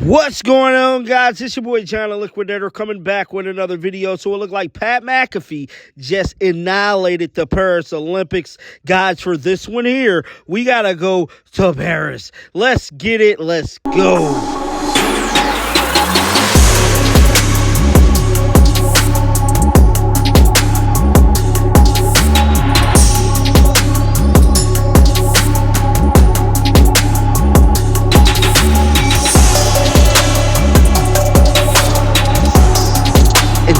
What's going on, guys? It's your boy John the Liquidator coming back with another video. So it looked like Pat McAfee just annihilated the Paris Olympics. Guys, for this one here, we got to go to Paris. Let's get it. Let's go.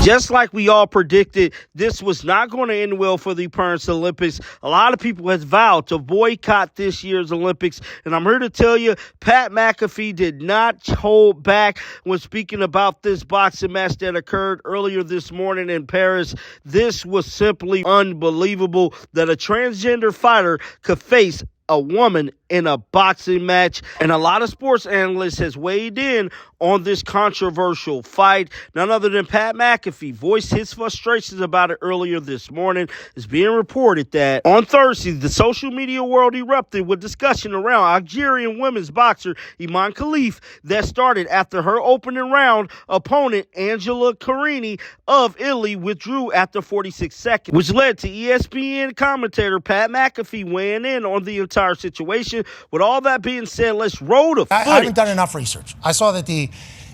Just like we all predicted, this was not going to end well for the Paris Olympics. A lot of people has vowed to boycott this year's Olympics, and I'm here to tell you, Pat McAfee did not hold back when speaking about this boxing match that occurred earlier this morning in Paris. This was simply unbelievable that a transgender fighter could face a woman in a boxing match, and a lot of sports analysts has weighed in on this controversial fight. None other than Pat McAfee voiced his frustrations about it earlier this morning. It's being reported that on Thursday, the social media world erupted with discussion around Algerian women's boxer Iman Khalif that started after her opening round opponent Angela Carini of Italy withdrew after 46 seconds, which led to ESPN commentator Pat McAfee weighing in on the entire situation. With all that being said, let's roll the footage. I haven't done enough research. I saw that the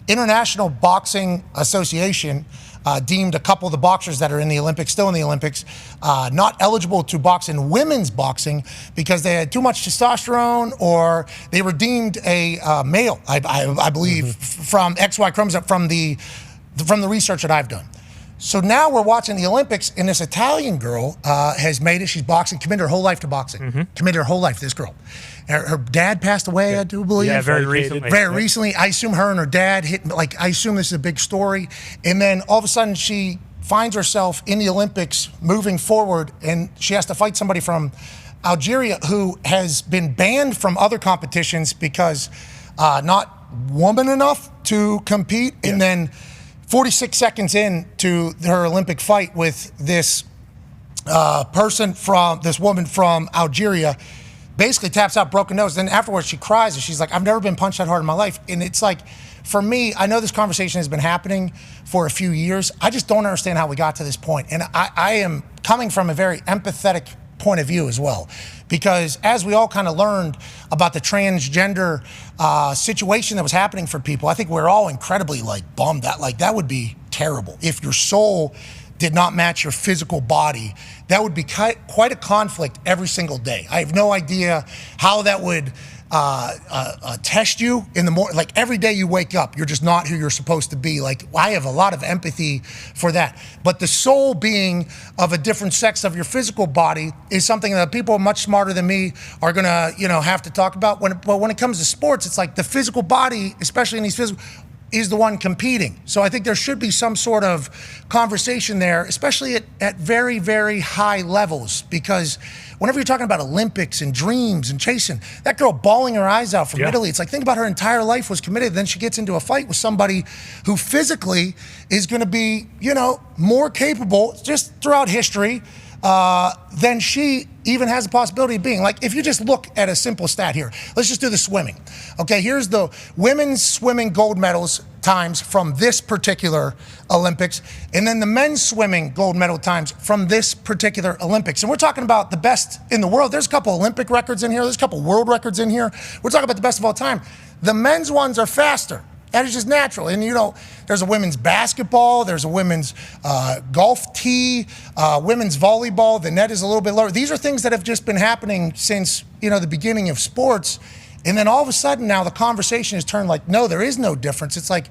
International Boxing Association deemed a couple of the boxers that are in the Olympics, still in the Olympics, not eligible to box in women's boxing because they had too much testosterone, or they were deemed a male, I believe, from XY chromosome, from the research that I've done. So now we're watching the Olympics, and this Italian girl has made it. She's boxing, committed her whole life to boxing. Committed her whole life, this girl. Her dad passed away, I do believe. Yeah, very recently. Very recently. I assume her and her dad I assume this is a big story. And then all of a sudden she finds herself in the Olympics moving forward, and she has to fight somebody from Algeria who has been banned from other competitions because not woman enough to compete. Yeah. And then 46 seconds into her Olympic fight with this woman from Algeria, basically taps out, broken nose. Then afterwards she cries and she's like, I've never been punched that hard in my life. And it's like, for me, I know this conversation has been happening for a few years. I just don't understand how we got to this point. And I am coming from a very empathetic point of view as well, because as we all kind of learned about the transgender situation that was happening for people, I think we're all incredibly bummed that that would be terrible if your soul did not match your physical body. That would be quite a conflict every single day. I have no idea how that would test you in the morning. Every day you wake up, you're just not who you're supposed to be. I have a lot of empathy for that. But the soul being of a different sex of your physical body is something that people much smarter than me are gonna, have to talk about. But when it comes to sports, it's like the physical body, especially in these physical, is the one competing. So I think there should be some sort of conversation there, especially at very, very high levels, because whenever you're talking about Olympics and dreams and chasing, that girl bawling her eyes out from Italy, it's like, think about her entire life was committed, then she gets into a fight with somebody who physically is gonna be, more capable just throughout history than she even has the possibility of being. If you just look at a simple stat here, let's just do the swimming. Okay, here's the women's swimming gold medals times from this particular Olympics, and then the men's swimming gold medal times from this particular Olympics. And we're talking about the best in the world. There's a couple Olympic records in here. There's a couple world records in here. We're talking about the best of all time. The men's ones are faster. That is just natural. And there's a women's basketball, there's a women's golf tee, women's volleyball. The net is a little bit lower. These are things that have just been happening since, the beginning of sports. And then all of a sudden now the conversation has turned no, there is no difference. It's like,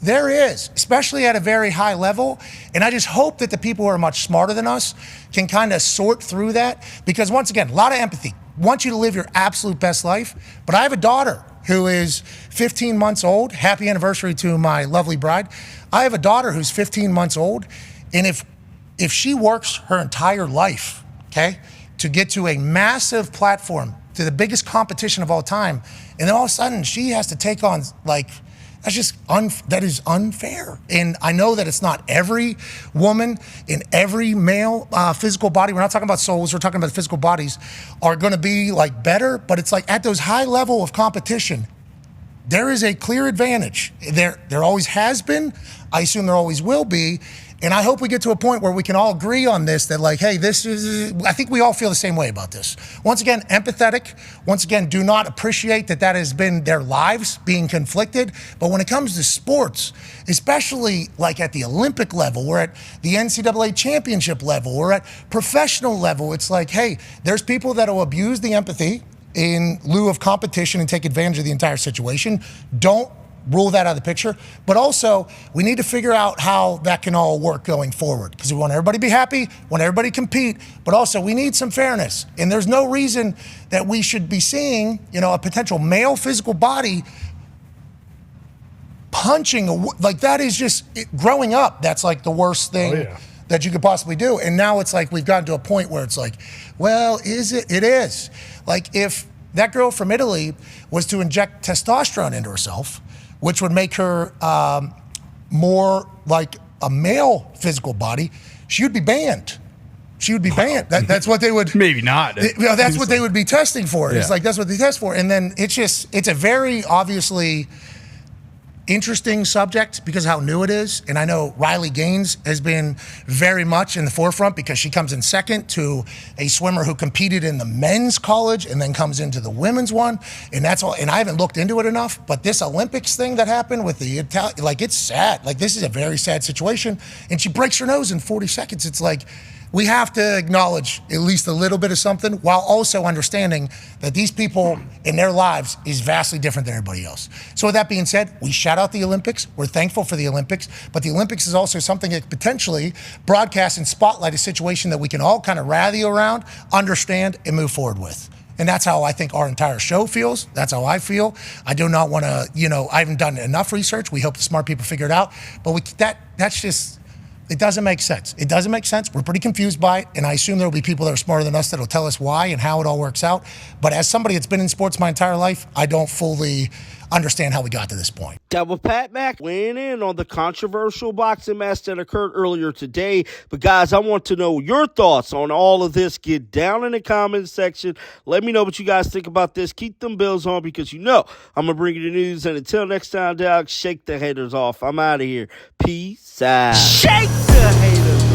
there is, especially at a very high level. And I just hope that the people who are much smarter than us can kind of sort through that. Because once again, a lot of empathy. Want you to live your absolute best life. But I have a daughter who is 15 months old. Happy anniversary to my lovely bride. I have a daughter who's 15 months old. And if she works her entire life, to get to a massive platform, to the biggest competition of all time, and then all of a sudden she has to take on that is unfair. And I know that it's not every woman in every male physical body. We're not talking about souls. We're talking about physical bodies are going to be better. But it's at those high level of competition, there is a clear advantage. There always has been. I assume there always will be. And I hope we get to a point where we can all agree on this, that like, hey, I think we all feel the same way about this. Once again, empathetic. Once again, do not appreciate that has been their lives being conflicted. But when it comes to sports, especially like at the Olympic level, or at the NCAA championship level, or at professional level, it's like, hey, there's people that will abuse the empathy in lieu of competition and take advantage of the entire situation. Don't rule that out of the picture. But also, we need to figure out how that can all work going forward, because we want everybody to be happy, want everybody to compete, but also we need some fairness. And there's no reason that we should be seeing, a potential male physical body punching, like that is just, growing up, that's like the worst thing that you could possibly do. And now it's like we've gotten to a point where it's like, well, is it? It is. Like if that girl from Italy was to inject testosterone into herself, which would make her more like a male physical body, she would be banned. She would be banned. That's what they would... Maybe not. That's what they would be testing for. Yeah. It's like, that's what they test for. And then it's a very obviously interesting subject because of how new it is. And I know Riley Gaines has been very much in the forefront because she comes in second to a swimmer who competed in the men's college and then comes into the women's one. And that's all. And I haven't looked into it enough, but this Olympics thing that happened with the Italian, like it's sad. Like this is a very sad situation. And she breaks her nose in 40 seconds. It's like, we have to acknowledge at least a little bit of something while also understanding that these people in their lives is vastly different than everybody else. So with that being said, we shout out the Olympics. We're thankful for the Olympics, but the Olympics is also something that potentially broadcasts and spotlight a situation that we can all kind of rally around, understand, and move forward with. And that's how I think our entire show feels. That's how I feel. I do not want to, I haven't done enough research. We hope the smart people figure it out. But that's just... It doesn't make sense. It doesn't make sense. We're pretty confused by it, and I assume there will be people that are smarter than us that will tell us why and how it all works out. But as somebody that's been in sports my entire life, I don't fully understand how we got to this point. That was Pat Mack weighing in on the controversial boxing match that occurred earlier today. But guys, I want to know your thoughts on all of this. Get down in the comments section. Let me know what you guys think about this. Keep them bills on because I'm going to bring you the news. And until next time, dog, shake the haters off. I'm out of here. Peace out. Shake the haters off.